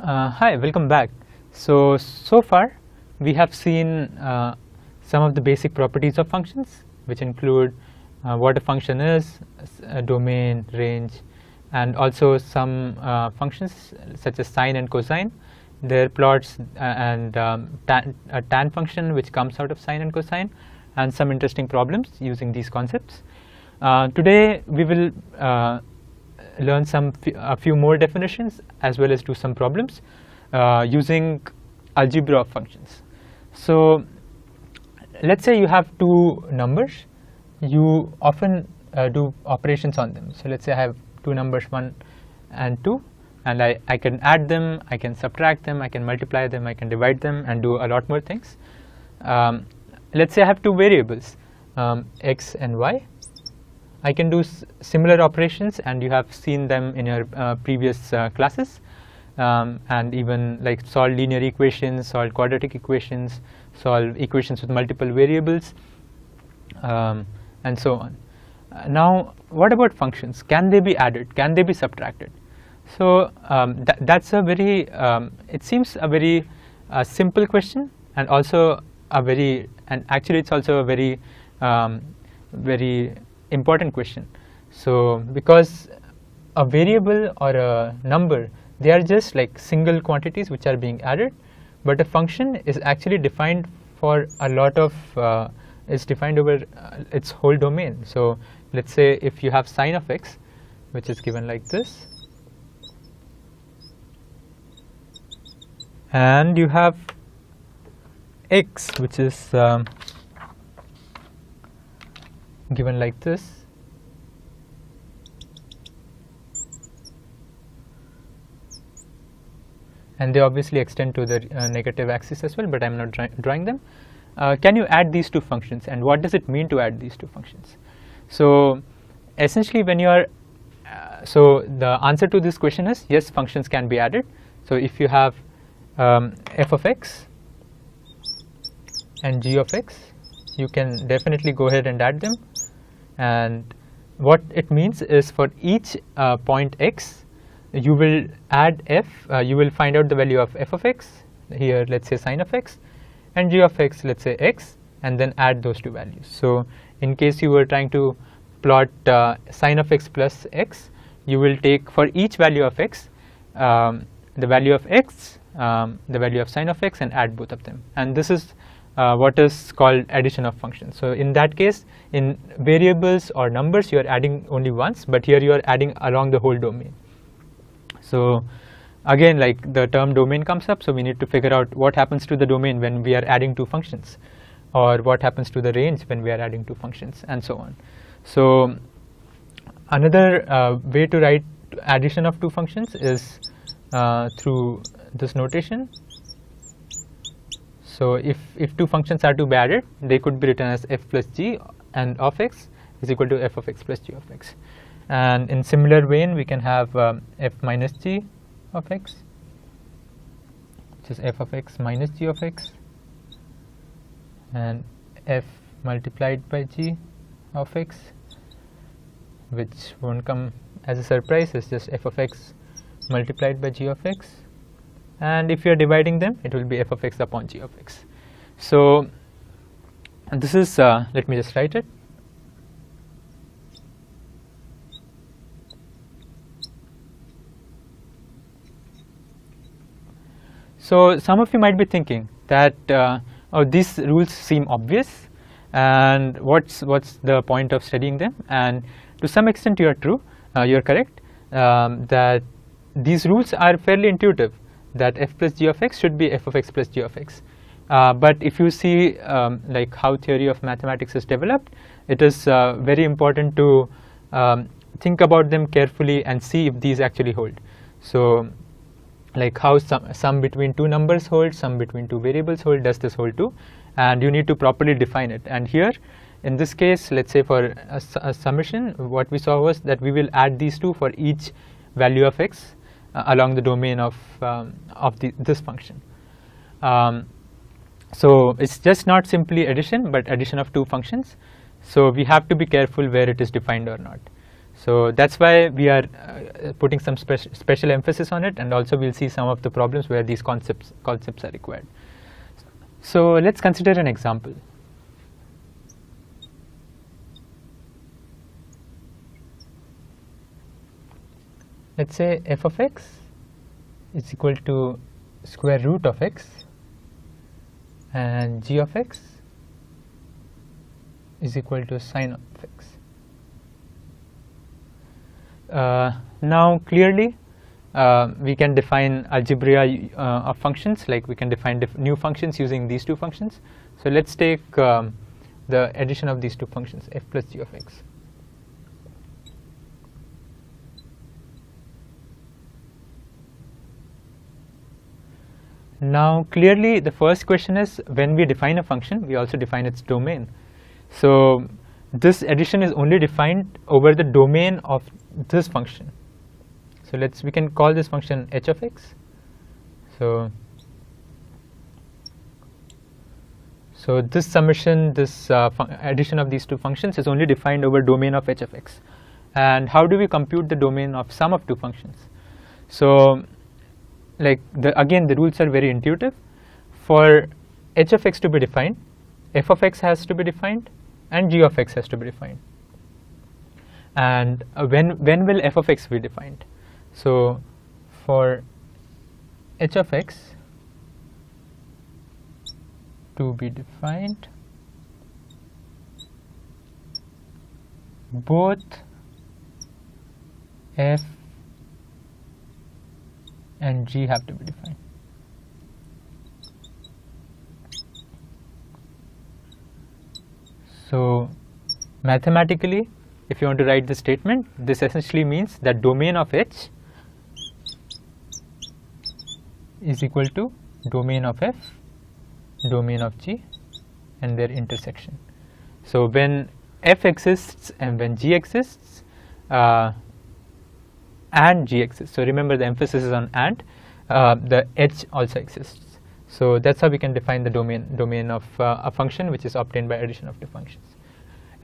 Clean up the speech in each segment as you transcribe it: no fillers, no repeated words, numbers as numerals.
Hi, welcome back. So far we have seen some of the basic properties of functions, which include what a function is, a domain, range, and also some functions such as sine and cosine, their plots, and a tan function which comes out of sine and cosine, and some interesting problems using these concepts. Today we will learn a few more definitions as well as do some problems using algebra of functions. So let's say you have two numbers. You often do operations on them. So let's say I have two numbers 1 and 2, and I can add them, I can subtract them, I can multiply them, I can divide them, and do a lot more things. Let's say I have two variables, x and y. I can do similar operations, and you have seen them in your previous classes, and even like solve linear equations, solve quadratic equations, solve equations with multiple variables, and so on. Now what about functions? Can they be added? Can they be subtracted? So that's a very it seems a very simple question, and also actually it's also a very very important question. So because a variable or a number, they are just like single quantities which are being added, but a function is actually defined for a lot of is defined over its whole domain. So let's say if you have sine of x, which is given like this, and you have x, which is given like this, and they obviously extend to the negative axis as well, but I'm not drawing them. Can you add these two functions, and what does it mean to add these two functions? So essentially when you are so the answer to this question is yes, functions can be added. So if you have f of x and g of x, you can definitely go ahead and add them. And what it means is for each point x, you will add f, you will find out the value of f of x, here let's say sine of x, and g of x, let's say x, and then add those two values. So in case you were trying to plot sine of x plus x, you will take for each value of x the value of x, the value of sine of x, and add both of them. And this is what is called addition of functions. So in that case, in variables or numbers, you are adding only once, but here you are adding along the whole domain. So again, like the term domain comes up, so we need to figure out what happens to the domain when we are adding two functions, or what happens to the range when we are adding two functions, and so on. So another way to write addition of two functions is through this notation. So if two functions are to be added, they could be written as f plus g and of x is equal to f of x plus g of x. And in similar vein, we can have f minus g of x, which is f of x minus g of x, and f multiplied by g of x, which won't come as a surprise, is just f of x multiplied by g of x. And if you are dividing them, it will be f of x upon g of x. So this is let me just write it. So some of you might be thinking that oh, these rules seem obvious, and what's the point of studying them? And to some extent you are true, you are correct, that these rules are fairly intuitive, that f plus g of x should be f of x plus g of x. But if you see like how theory of mathematics is developed, it is very important to think about them carefully and see if these actually hold. So like how sum between two numbers hold, sum between two variables hold, does this hold too? And you need to properly define it. And here in this case, let's say for a summation, what we saw was that we will add these two for each value of x along the domain of this function. So it's just not simply addition, but addition of two functions. So we have to be careful where it is defined or not. So that's why we are putting some special emphasis on it, and also we'll see some of the problems where these concepts are required. So let's consider an example. Let's say f of x is equal to square root of x, and g of x is equal to sine of x. Now clearly we can define algebra of functions, like we can define new functions using these two functions. So let's take the addition of these two functions, f plus g of x. Now clearly the first question is, when we define a function, we also define its domain. So this addition is only defined over the domain of this function. So we can call this function h of x. So this summation, this addition of these two functions is only defined over domain of h of x. And how do we compute the domain of sum of two functions? So again, the rules are very intuitive. For h of x to be defined, f of x has to be defined and g of x has to be defined. And when will f of x be defined? So for h of x to be defined, both f and g have to be defined. So mathematically, if you want to write this statement, this essentially means that domain of h is equal to domain of f, domain of g, and their intersection. So when f exists and when g exists, and g exists. So remember, the emphasis is on and. The h also exists. So that's how we can define the domain of a function which is obtained by addition of two functions.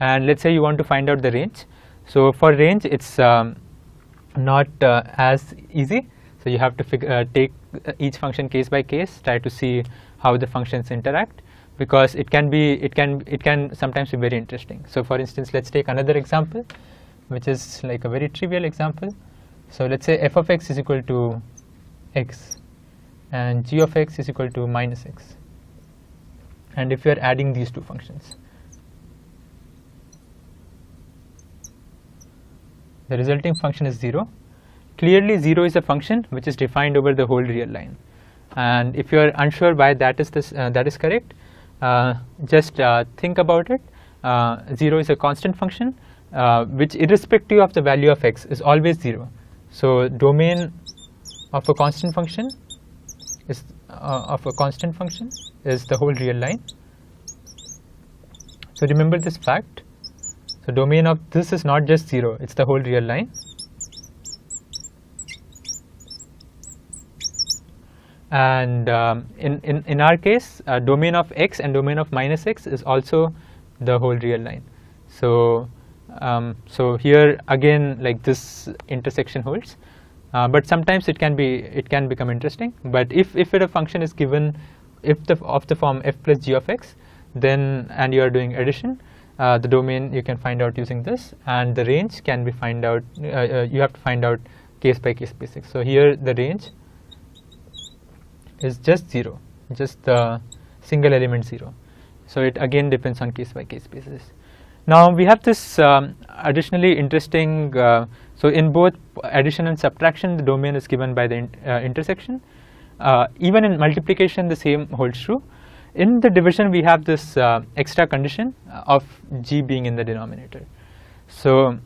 And let's say you want to find out the range. So for range, it's not as easy. So you have to take each function case by case, try to see how the functions interact, because it can sometimes be very interesting. So for instance, let's take another example, which is like a very trivial example. So let's say f of x is equal to x and g of x is equal to minus x. And if you are adding these two functions, the resulting function is 0. Clearly 0 is a function which is defined over the whole real line. And if you are unsure why that is correct, just think about it. 0 is a constant function which, irrespective of the value of x, is always 0. So domain of a constant function is the whole real line. So remember this fact. So domain of this is not just 0, it's the whole real line. And in our case, domain of x and domain of minus x is also the whole real line. So so here again, like, this intersection holds, but sometimes it can become interesting. But if a function is given of the form f plus g of x, then, and you are doing addition, the domain you can find out using this, and the range can be find out. You have to find out case by case basis. So here the range is just 0, just the single element 0. So it again depends on case by case basis. Now we have this additionally interesting, so in both addition and subtraction, the domain is given by the intersection. Even in multiplication, the same holds true. In the division, we have this extra condition of g being in the denominator. So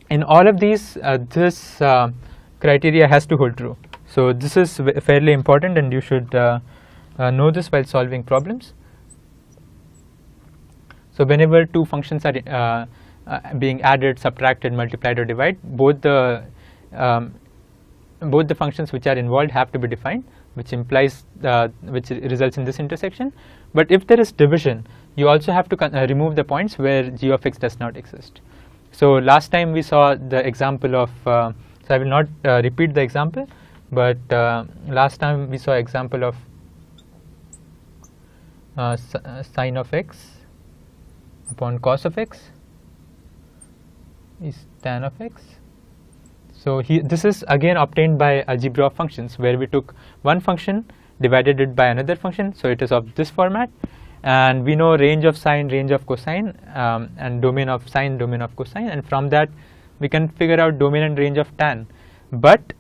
in all of these, this criteria has to hold true. So this is fairly important, and you should know this while solving problems. So whenever two functions are being added, subtracted, multiplied, or divided, both the functions which are involved have to be defined, which implies which results in this intersection. But if there is division, you also have to remove the points where g of x does not exist. So last time we saw the example of, so I will not repeat the example, but last time we saw example of sine of x upon cos of x is tan of x. So this is again obtained by algebra of functions, where we took one function, divided it by another function, so it is of this format, and we know range of sine, range of cosine, and domain of sine, domain of cosine, and from that we can figure out domain and range of tan. But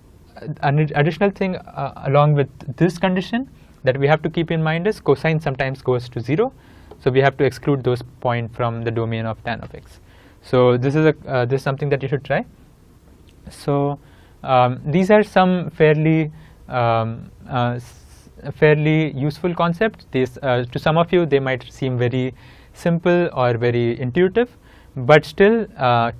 an additional thing along with this condition that we have to keep in mind is cosine sometimes goes to 0, so we have to exclude those points from the domain of tan of x. So this is this is something that you should try. So these are some fairly useful concepts. These to some of you they might seem very simple or very intuitive, but still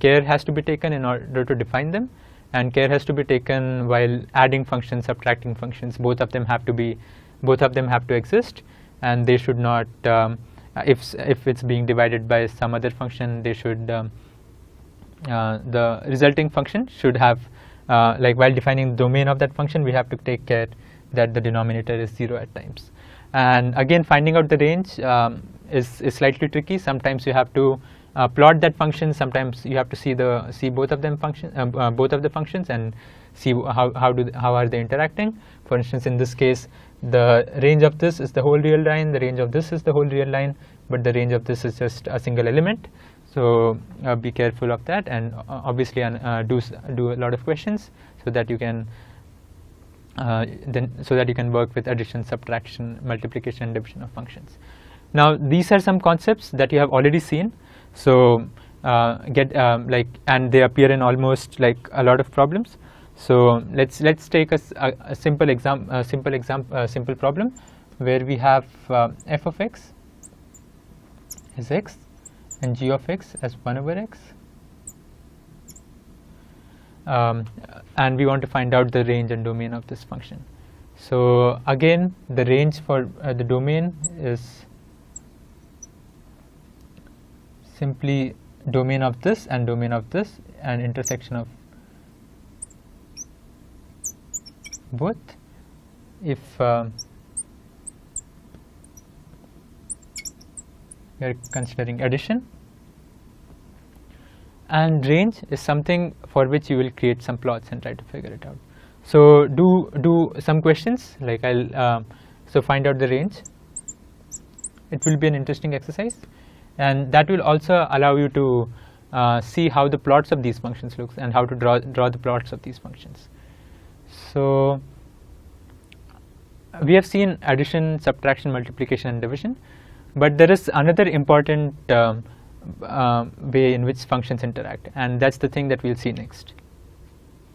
care has to be taken in order to define them, and care has to be taken while adding functions, subtracting functions. Both of them have to exist, and they should not if it's being divided by some other function, they should the resulting function should have like while defining the domain of that function, we have to take care that the denominator is 0 at times. And again, finding out the range is slightly tricky. Sometimes you have to plot that function. Sometimes you have to see both of them both of the functions and see how are they interacting. For instance, in this case, the range of this is the whole real line, the range of this is the whole real line, but the range of this is just a single element. So be careful of that, and obviously do a lot of questions so that you can work with addition, subtraction, multiplication, and division of functions. Now these are some concepts that you have already seen. So and they appear in almost like a lot of problems. So let's take a simple problem where we have f of x is x and g of x as 1 over x, and we want to find out the range and domain of this function. So again, the range for the domain is simply domain of this and domain of this and intersection of both if we are considering addition. And range is something for which you will create some plots and try to figure it out. So do some questions, like so find out the range. It will be an interesting exercise, and that will also allow you to see how the plots of these functions looks and how to draw the plots of these functions. So we have seen addition, subtraction, multiplication, and division, but there is another important way in which functions interact, and that's the thing that we'll see next.